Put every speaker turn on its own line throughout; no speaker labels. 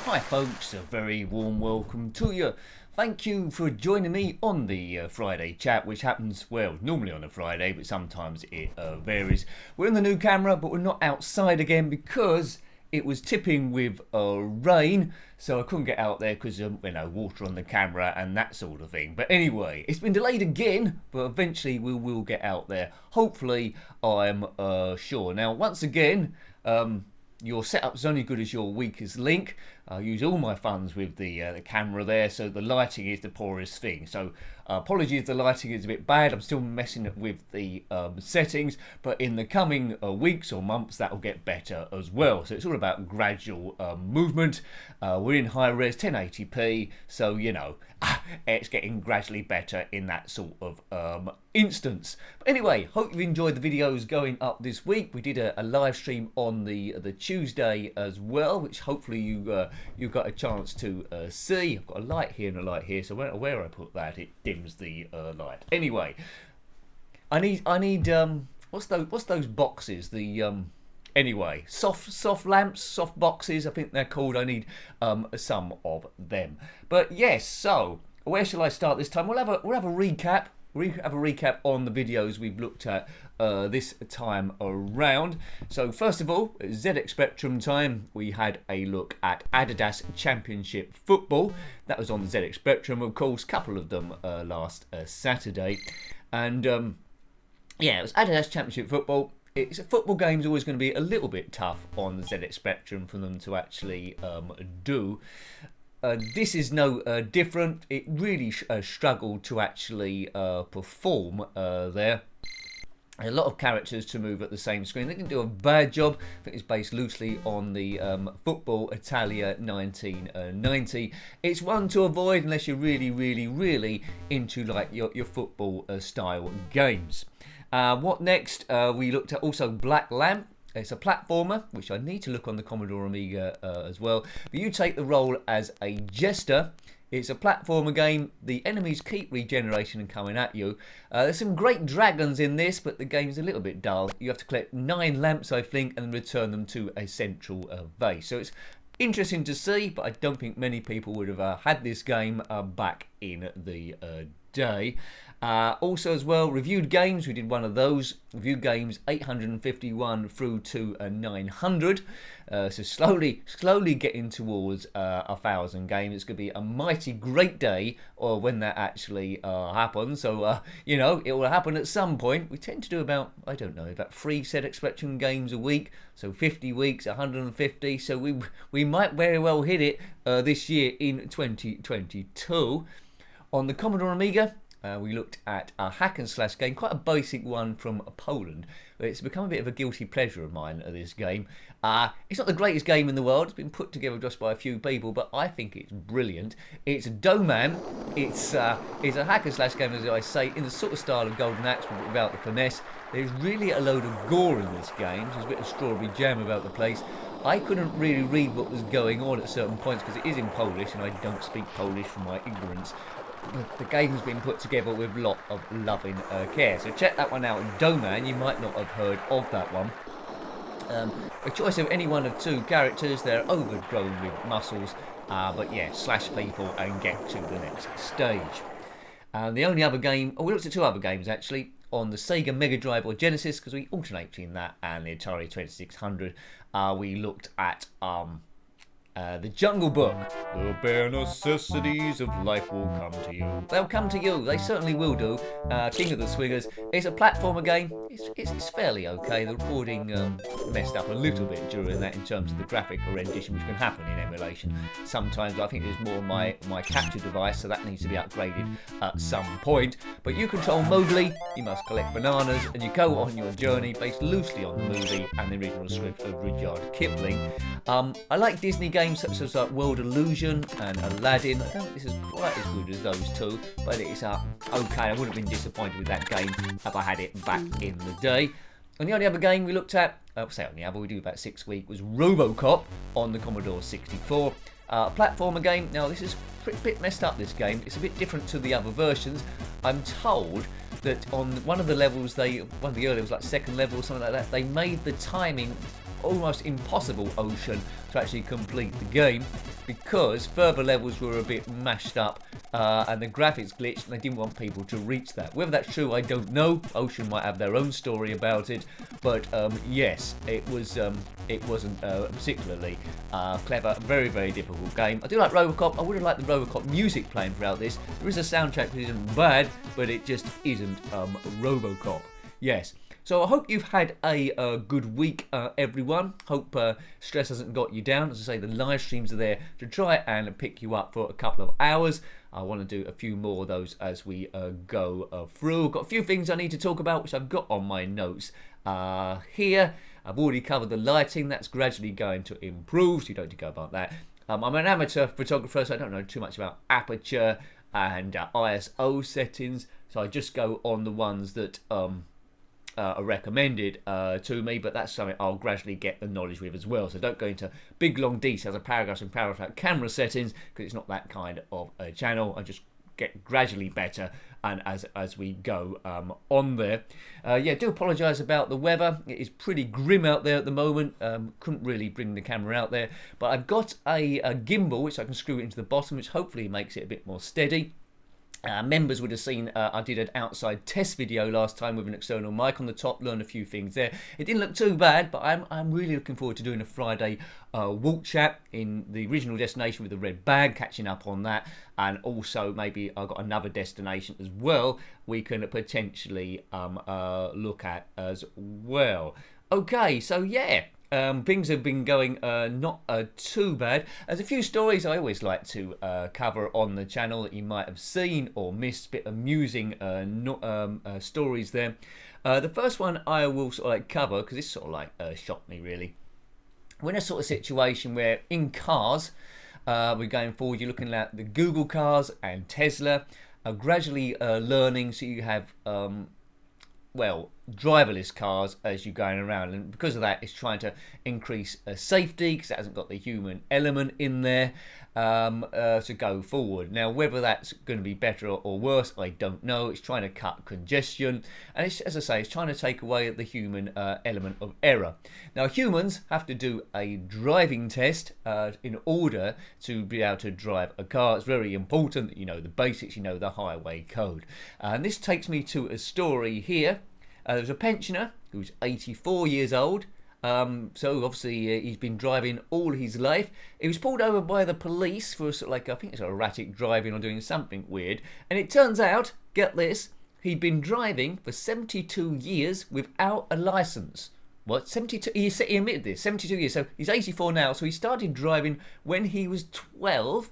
Hi folks, a very warm welcome to you. Thank you for joining me on the Friday chat, which happens, well, normally on a Friday, but sometimes it varies. We're in the new camera, but we're not outside again because it was tipping with rain, so I couldn't get out there because, water on the camera and that sort of thing. But anyway, it's been delayed again, but eventually we will get out there. Hopefully, I'm sure. Now, once again, your setup's only good as your weakest link. I use all my funds with the camera there, so the lighting is the poorest thing. So apologies if the lighting is a bit bad. I'm still messing with the settings, but in the coming weeks or months that will get better as well. So it's all about gradual movement. We're in high res 1080p, so it's getting gradually better in that sort of instance. But anyway, hope you've enjoyed the videos going up this week. We did a live stream on the Tuesday as well, which hopefully you got a chance to see. I've got a light here and a light here, so where I put that, it dims the light. Anyway, I need what's those boxes? Anyway, soft lamps, soft boxes, I think they're called. I need some of them. But yes, so where shall I start this time? We'll have a recap. We have a recap on the videos we've looked at this time around. So first of all, ZX Spectrum time, we had a look at Adidas Championship Football. That was on the ZX Spectrum, of course, a couple of them last Saturday. And yeah, it was Adidas Championship Football. It's a football game's always going to be a little bit tough on the ZX Spectrum for them to actually do. This is no different. It really struggled to actually perform there. A lot of characters to move at the same screen. They didn't do a bad job. I think it's based loosely on the Football Italia 1990. It's one to avoid unless you're really into like your football style games. What next? We looked at also Black Lamp. It's a platformer, which I need to look on the Commodore Amiga as well. But you take the role as a jester. It's a platformer game. The enemies keep regeneration and coming at you. There's some great dragons in this, but the game's a little bit dull. You have to collect 9 lamps, I think, and return them to a central base. So it's interesting to see, but I don't think many people would have had this game back in the day. Also as well, reviewed games, we did one of those. Reviewed games 851 through to 900. So slowly getting towards 1,000 games. It's going to be a mighty great day when that actually happens. So, it will happen at some point. We tend to do about 3 ZX Spectrum games a week. So 50 weeks, 150. So we might very well hit it this year in 2022. On the Commodore Amiga, we looked at a hack and slash game, quite a basic one from Poland. It's become a bit of a guilty pleasure of mine, this game. It's not the greatest game in the world. It's been put together just by a few people, but I think it's brilliant. It's Doman. It's a hack and slash game, as I say, in the sort of style of Golden Axe, but without the finesse. There's really a load of gore in this game. There's a bit of strawberry jam about the place. I couldn't really read what was going on at certain points because it is in Polish, and I don't speak Polish from my ignorance. The game's been put together with a lot of loving care. So check that one out. Doman, you might not have heard of that one. A choice of any one of 2 characters. They're overgrown with muscles. But yeah, slash people and get to the next stage. The only other game, we looked at 2 other games actually. On the Sega Mega Drive or Genesis, because we alternate between that and the Atari 2600. We looked at the Jungle Book. The bare necessities of life will come to you. They'll come to you. They certainly will do. King of the Swingers. It's a platformer game. It's fairly okay. The recording messed up a little bit during that in terms of the graphic rendition, which can happen in emulation. Sometimes I think there's more on my capture device, so that needs to be upgraded at some point. But you control Mowgli. You must collect bananas, and you go on your journey based loosely on the movie and the original script of Rudyard Kipling. I like Disney games such as World Illusion and Aladdin. I don't think this is quite as good as those 2, but it's okay. I would have been disappointed with that game if I had it back in the day. And the only other game we looked at, we do about 6 weeks, was RoboCop on the Commodore 64. Platformer game. Now this is a bit messed up, this game. It's a bit different to the other versions. I'm told that on one of the levels, one of the early levels, like second level or something like that, they made the timing almost impossible, Ocean, to actually complete the game. because further levels were a bit mashed up and the graphics glitched, and they didn't want people to reach that. Whether that's true, I don't know. Ocean might have their own story about it, but yes, it wasn't particularly clever. Very, very difficult game. I do like Robocop. I would have liked the Robocop music playing throughout this. There is a soundtrack that isn't bad, but it just isn't Robocop. Yes. So I hope you've had a good week, everyone. Hope stress hasn't got you down. As I say, the live streams are there to try and pick you up for a couple of hours. I want to do a few more of those as we go through. Got a few things I need to talk about, which I've got on my notes here. I've already covered the lighting. That's gradually going to improve, so you don't need to go about that. I'm an amateur photographer, so I don't know too much about aperture and ISO settings. So I just go on the ones that are recommended to me, but that's something I'll gradually get the knowledge with as well. So don't go into big long details of paragraphs and paragraphs about camera settings, because it's not that kind of a channel. I just get gradually better and as we go on there. Yeah, do apologise about the weather. It is pretty grim out there at the moment. Couldn't really bring the camera out there, but I've got a gimbal which I can screw into the bottom, which hopefully makes it a bit more steady. Members would have seen I did an outside test video last time with an external mic on the top, learned a few things there. It didn't look too bad, but I'm really looking forward to doing a Friday walk chat in the original destination with the red bag, catching up on that, and also maybe I've got another destination as well we can potentially look at as well. Okay, so yeah. Things have been going not too bad. There's a few stories I always like to cover on the channel that you might have seen or missed. Bit amusing stories there. The first one I will sort of cover, because this sort of shocked me really. We're in a sort of situation where in cars, we're going forward, you're looking at the Google cars and Tesla are gradually learning, so you have well, driverless cars as you're going around, and because of that it's trying to increase safety, because it hasn't got the human element in there to go forward. Now whether that's going to be better or worse, I don't know. It's trying to cut congestion, and it's, as I say, it's trying to take away the human element of error. Now humans have to do a driving test in order to be able to drive a car. It's very important that you know the basics, you know the highway code, and this takes me to a story here. There's a pensioner who's 84 years old, so obviously he's been driving all his life. He was pulled over by the police for sort of I think it's erratic driving or doing something weird, and it turns out, get this, he'd been driving for 72 years without a licence. What, 72? He admitted this, 72 years, so he's 84 now, so he started driving when he was 12.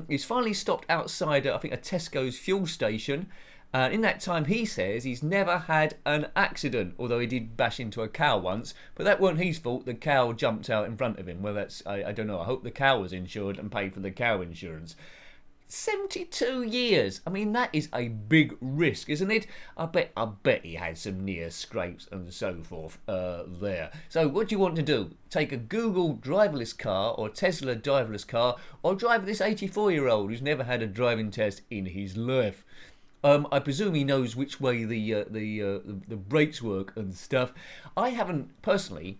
He's finally stopped outside, I think, a Tesco's fuel station. In that time, he says he's never had an accident, although he did bash into a cow once, but that weren't his fault. The cow jumped out in front of him. Well, that's, I don't know. I hope the cow was insured and paid for the cow insurance. 72 years. I mean, that is a big risk, isn't it? I bet he had some near scrapes and so forth there. So what do you want to do? Take a Google driverless car or Tesla driverless car, or drive this 84-year-old who's never had a driving test in his life? I presume he knows which way the brakes work and stuff. I haven't personally.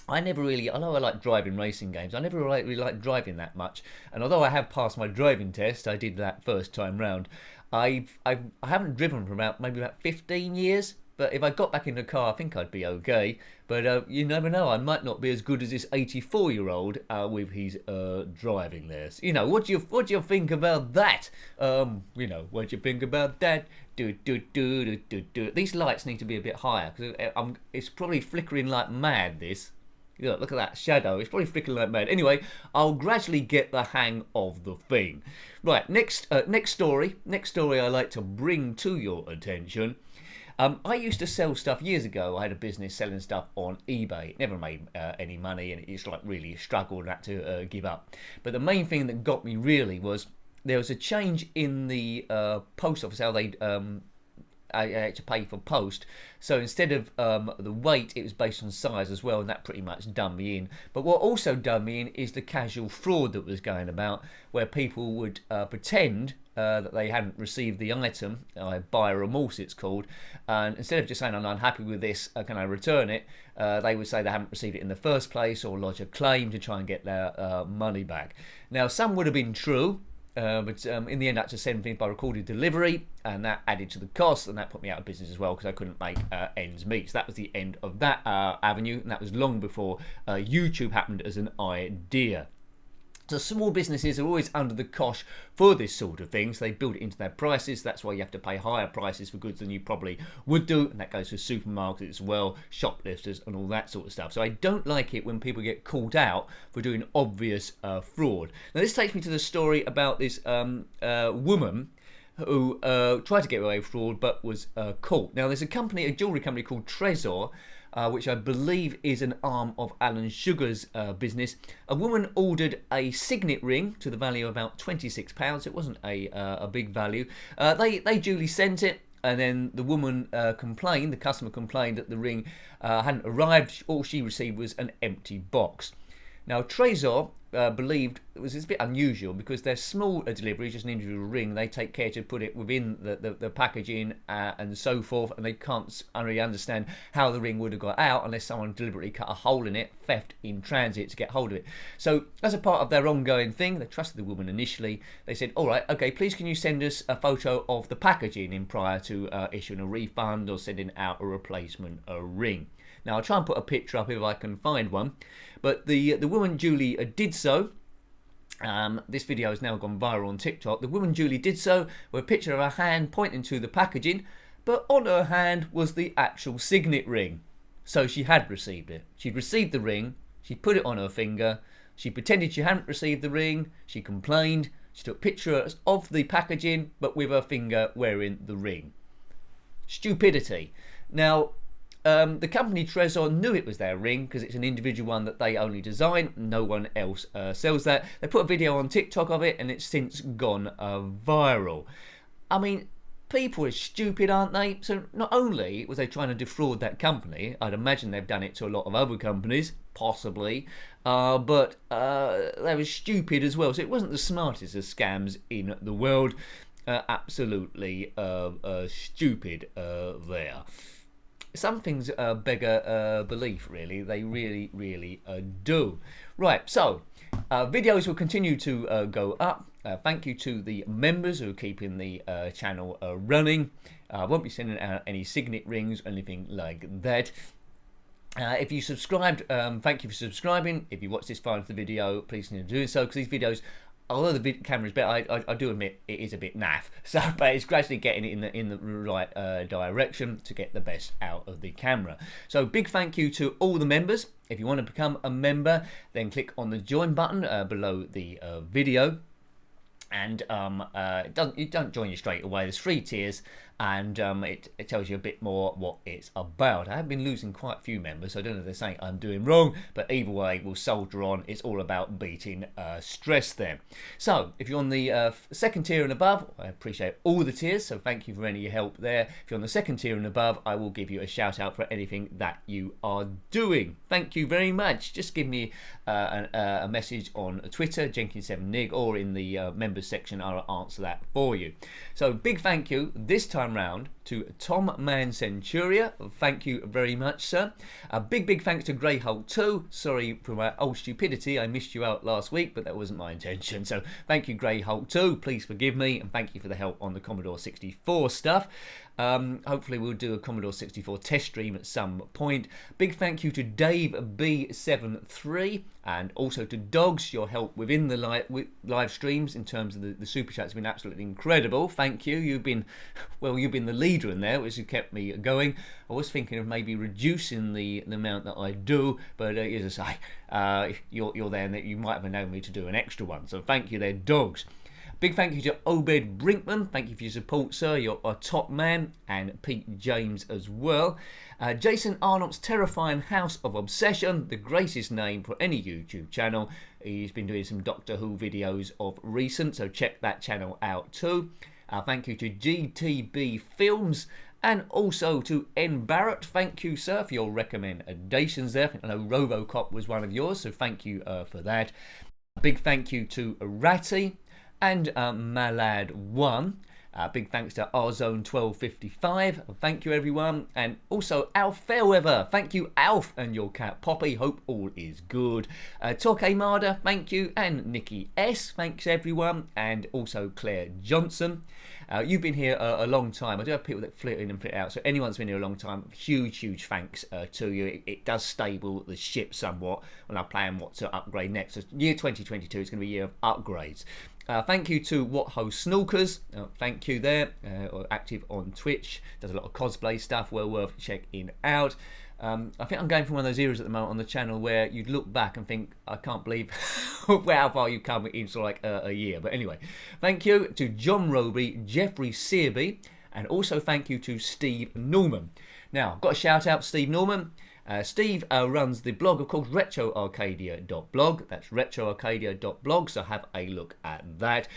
I never really, although I like driving racing games, I never really liked driving that much. And although I have passed my driving test, I did that first time round. I haven't driven for maybe about 15 years. But if I got back in the car, I think I'd be okay. But you never know. I might not be as good as this 84-year-old with his driving there. So, you know, what do you think about that? You know, what do you think about that? Do. These lights need to be a bit higher, because it's probably flickering like mad. This. Look at that shadow. It's probably flickering like mad. Anyway, I'll gradually get the hang of the thing. Right. Next story. Next story I like to bring to your attention. I used to sell stuff years ago. I had a business selling stuff on eBay. It never made any money, and it's like really struggled and had to give up. But the main thing that got me really was there was a change in the post office, how they I had to pay for post. So instead of the weight, it was based on size as well, and that pretty much done me in. But what also done me in is the casual fraud that was going about, where people would pretend that they hadn't received the item, buyer remorse it's called, and instead of just saying I'm unhappy with this, can I return it, they would say they haven't received it in the first place or lodge a claim to try and get their money back. Now some would have been true, but in the end I had to send things by recorded delivery, and that added to the cost, and that put me out of business as well because I couldn't make ends meet. So that was the end of that avenue, and that was long before YouTube happened as an idea. So small businesses are always under the cosh for this sort of thing, so they build it into their prices. That's why you have to pay higher prices for goods than you probably would do, and that goes for supermarkets as well, shoplifters and all that sort of stuff. So I don't like it when people get called out for doing obvious fraud. Now this takes me to the story about this woman who tried to get away with fraud but was caught. Now there's a jewellery company called Trezor, which I believe is an arm of Alan Sugar's business. A woman ordered a signet ring to the value of about £26. It wasn't a big value. They duly sent it, and then the woman complained, the customer complained that the ring hadn't arrived. All she received was an empty box. Now Trezor believed it was a bit unusual because they're small deliveries, just an individual ring. They take care to put it within the packaging and so forth, and they can't really understand how the ring would have got out unless someone deliberately cut a hole in it, theft in transit, to get hold of it. So as a part of their ongoing thing, they trusted the woman initially. They said, all right, okay, please can you send us a photo of the packaging in prior to issuing a refund or sending out a replacement ring. Now I'll try and put a picture up if I can find one, but the woman duly did so. This video has now gone viral on TikTok. The woman duly did so with a picture of her hand pointing to the packaging, but on her hand was the actual signet ring. So she had received it. She'd received the ring, she put it on her finger, she pretended she hadn't received the ring, she complained, she took pictures of the packaging but with her finger wearing the ring. Stupidity. Now the company Trezor knew it was their ring because it's an individual one that they only design. No one else sells that. They put a video on TikTok of it and it's since gone viral. I mean, people are stupid, aren't they? So not only was they trying to defraud that company, I'd imagine they've done it to a lot of other companies, possibly, but they were stupid as well. So it wasn't the smartest of scams in the world. Absolutely stupid there. Some things beggar belief, really. They really do. Right, so videos will continue to go up. Thank you to the members who are keeping the channel running. I won't be sending out any signet rings or anything like that. If you subscribed, thank you for subscribing. If you watch this far into the video, please continue doing so, because these videos, although the camera is better, I do admit it is a bit naff. So, but it's gradually getting it in the right direction to get the best out of the camera. So, big thank you to all the members. If you want to become a member, then click on the join button below the video. And it don't join you straight away. There's 3 tiers, and it tells you a bit more what it's about. I have been losing quite a few members, so I don't know if they're saying I'm doing wrong, but either way, we'll soldier on. It's all about beating stress there. So if you're on the 2nd tier and above, I appreciate all the tiers, so thank you for any help there. If you're on the 2nd tier and above, I will give you a shout out for anything that you are doing. Thank you very much. Just give me a message on Twitter, Jenkins7Nig, or in the members section. I'll answer that for you. So big thank you this time round to Tom Mancenturia. Thank you very much, sir. A big thanks to Grey Hulk 2. Sorry for my old stupidity. I missed you out last week, but that wasn't my intention. So thank you, Grey Hulk 2. Please forgive me, and thank you for the help on the Commodore 64 stuff. Hopefully we'll do a Commodore 64 test stream at some point. Big thank you to Dave B73 and also to Dogs. Your help within the live streams in terms of the super chats has been absolutely incredible. Thank you. You've been the leader in there, which has kept me going. I was thinking of maybe reducing the amount that I do, but as I say, you're there and that you might have known me to do an extra one. So thank you there, Dogs. Big thank you to Obed Brinkman. Thank you for your support, sir. You're a top man. And Pete James as well. Jason Arnott's Terrifying House of Obsession, the greatest name for any YouTube channel. He's been doing some Doctor Who videos of recent, so check that channel out too. Thank you to GTB Films. And also to N. Barrett. Thank you, sir, for your recommendations there. I know Robocop was one of yours, so thank you for that. Big thank you to Ratty. and Malad1. Big thanks to Rzone1255. Thank you, everyone. And also Alf Fairweather. Thank you, Alf, and your cat Poppy. Hope all is good. Toke Marder, thank you. And Nikki S. Thanks, everyone. And also Claire Johnson. You've been here a long time. I do have people that flit in and flit out. So anyone that's been here a long time, huge thanks to you. It does stable the ship somewhat when I plan what to upgrade next. So year 2022 is going to be a year of upgrades. Thank you to What Host Snookers. Thank you there. Active on Twitch. Does a lot of cosplay stuff. Well worth checking out. I think I'm going through one of those eras at the moment on the channel where you'd look back and think, I can't believe how far you've come in sort of like a year. But anyway, thank you to John Roby, Jeffrey Searby, and also thank you to Steve Norman. Now, I've got a shout out to Steve Norman. Steve runs the blog, of course, RETROARCADIA.BLOG. That's RETROARCADIA.BLOG, so have a look at that.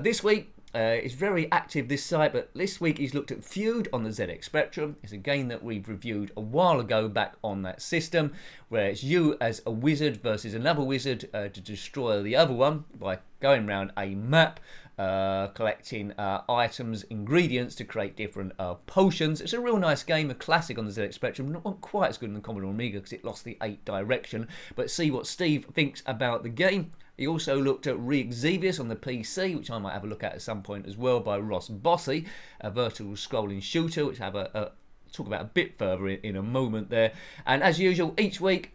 This week, it's very active, this site, but this week he's looked at Feud on the ZX Spectrum. It's a game that we've reviewed a while ago back on that system, where it's you as a wizard versus another wizard to destroy the other one by going around a map, collecting items, ingredients to create different potions. It's a real nice game, a classic on the ZX Spectrum. Not quite as good in the Commodore Amiga because it lost the 8 direction, but see what Steve thinks about the game. He also looked at Re-Exevious on the PC, which I might have a look at some point as well, by Ross Bossy, a vertical scrolling shooter, which I have a talk about a bit further in a moment there. And as usual, each week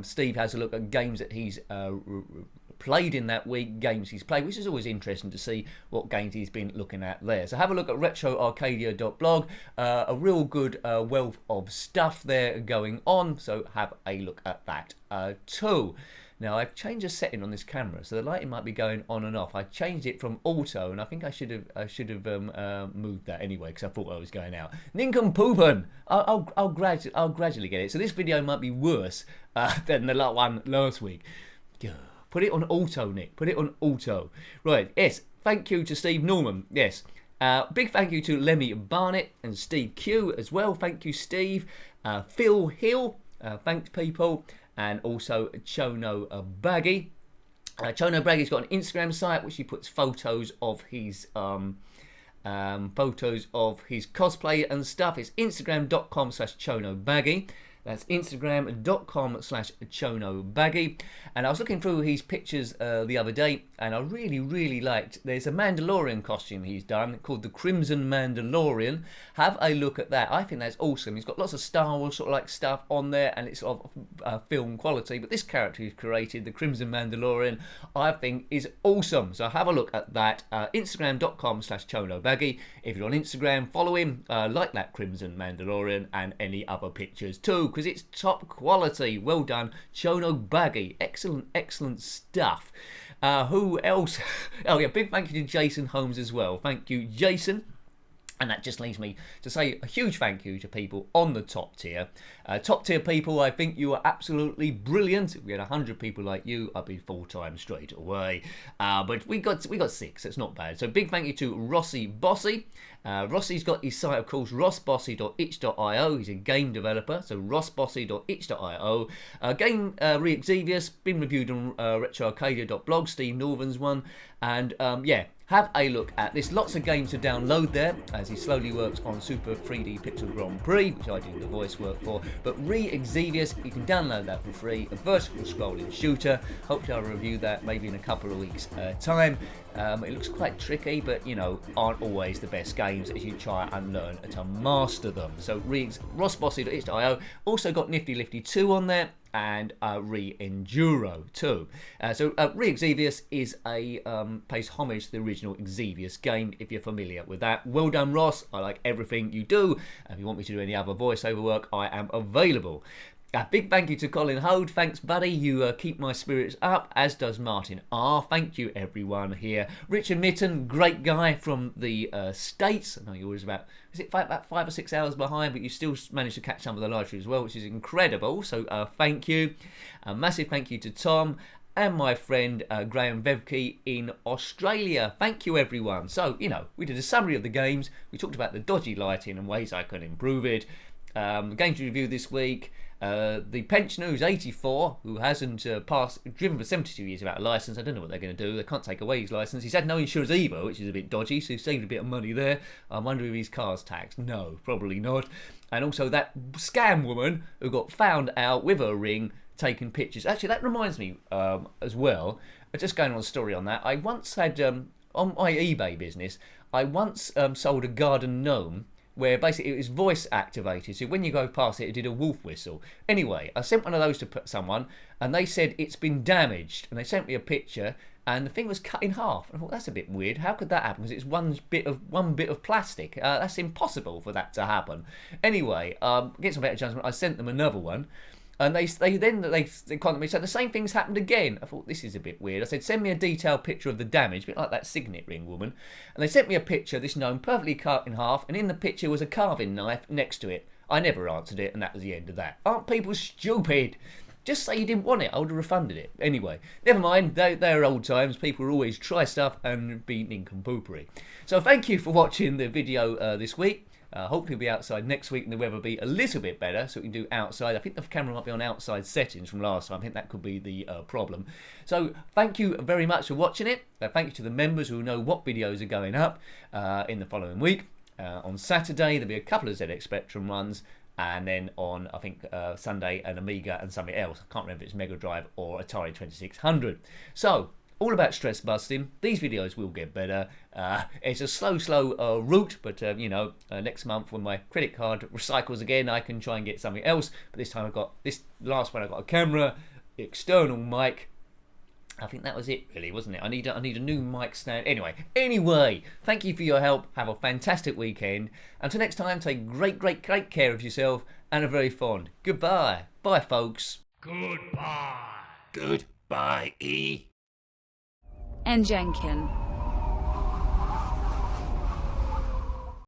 Steve has a look at games that he's played in that week, games he's played, which is always interesting to see what games he's been looking at there. So have a look at RetroArcadia.blog, a real good wealth of stuff there going on, so have a look at that too. Now I've changed a setting on this camera, so the lighting might be going on and off. I changed it from auto, and I think I should have moved that anyway because I thought I was going out. Nincompoopin! I'll gradually get it. So this video might be worse than the one last week. Put it on auto, Nick. Put it on auto. Right. Yes. Thank you to Steve Norman. Yes. Big thank you to Lemmy Barnett and Steve Q as well. Thank you, Steve. Phil Hill. Thanks, people. And also Chono Baggy. Chono Baggy's got an Instagram site which he puts photos of his cosplay and stuff. It's instagram.com/ChonoBaggy. That's instagram.com/ChonoBaggy. And I was looking through his pictures the other day, and I really liked, there's a Mandalorian costume he's done called the Crimson Mandalorian. Have a look at that. I think that's awesome. He's got lots of Star Wars sort of like stuff on there, and it's sort of film quality, but this character he's created, the Crimson Mandalorian, I think is awesome. So have a look at that. Instagram.com/ChonoBaggy. If you're on Instagram, follow him, like that Crimson Mandalorian and any other pictures too, because it's top quality. Well done, Chono Baggy. Excellent stuff. Who else? Oh yeah, big thank you to Jason Holmes as well. Thank you, Jason. And that just leaves me to say a huge thank you to people on the top tier. Top tier people, I think you are absolutely brilliant. If we had 100 people like you, I'd be full-time straight away. But we got 6, that's not bad. So big thank you to Rossi Bossy. Rossi's got his site, of course, rossbossy.itch.io. He's a game developer, so rossbossy.itch.io. Game Re-Exevious, been reviewed on RetroArcadia.blog, Steve Northern's one. And yeah, have a look at this. Lots of games to download there as he slowly works on Super 3D Pixel Grand Prix, which I do the voice work for. But Re-Exevious, you can download that for free. A vertical scrolling shooter. Hopefully I'll review that maybe in a couple of weeks' time. It looks quite tricky, but you know, aren't always the best games as you try and learn to master them. So rossbossy.itch.io. Also got Nifty Lifty 2 on there, and Re-Enduro too. So Re-Exevious is a pays homage to the original Exevious game, if you're familiar with that. Well done, Ross. I like everything you do. If you want me to do any other voiceover work, I am available. A big thank you to Colin Hode. Thanks, buddy. You keep my spirits up, as does Martin R. Thank you, everyone here. Richard Mitten, great guy from the States. I know you're always about 5 or 6 hours behind, but you still managed to catch some of the live stream as well, which is incredible. So thank you. A massive thank you to Tom and my friend Graham Vevke in Australia. Thank you, everyone. So, you know, we did a summary of the games. We talked about the dodgy lighting and ways I can improve it. Games to review this week. The pensioner who's 84, who hasn't driven for 72 years without a licence. I don't know what they're going to do. They can't take away his licence. He's had no insurance either, which is a bit dodgy, so he's saved a bit of money there. I wonder if his car's taxed. No, probably not. And also that scam woman who got found out with her ring taking pictures. Actually, that reminds me as well, just going on a story on that, I once had, on my eBay business, I once sold a garden gnome where basically it was voice activated, so when you go past it, it did a wolf whistle. Anyway, I sent one of those to someone, and they said it's been damaged, and they sent me a picture, and the thing was cut in half. I thought, that's a bit weird. How could that happen? Because it's one bit of plastic. That's impossible for that to happen. Anyway, get some better judgment. I sent them another one. And they contacted me, so the same thing's happened again. I thought, this is a bit weird. I said, send me a detailed picture of the damage, a bit like that signet ring woman. And they sent me a picture, this gnome perfectly cut in half, and in the picture was a carving knife next to it. I never answered it, and that was the end of that. Aren't people stupid? Just say you didn't want it, I would have refunded it. Anyway, never mind, they're old times. People always try stuff and be nincompoopery. So thank you for watching the video this week. Hopefully we'll be outside next week and the weather will be a little bit better, so we can do outside. I think the camera might be on outside settings from last time. I think that could be the problem. So thank you very much for watching it. Thank you to the members who know what videos are going up in the following week. On Saturday there'll be a couple of ZX Spectrum runs, and then on, I think, Sunday, an Amiga and something else. I can't remember if it's Mega Drive or Atari 2600. So, all about stress busting. These videos will get better. It's a slow route, but you know, next month when my credit card recycles again, I can try and get something else. But this time this last one I got a camera, external mic. I think that was it, really, wasn't it? I need a new mic stand. Anyway, thank you for your help. Have a fantastic weekend. Until next time, take great care of yourself, and a very fond goodbye. Bye, folks.
Goodbye.
Goodbye, E.
And Jenkin.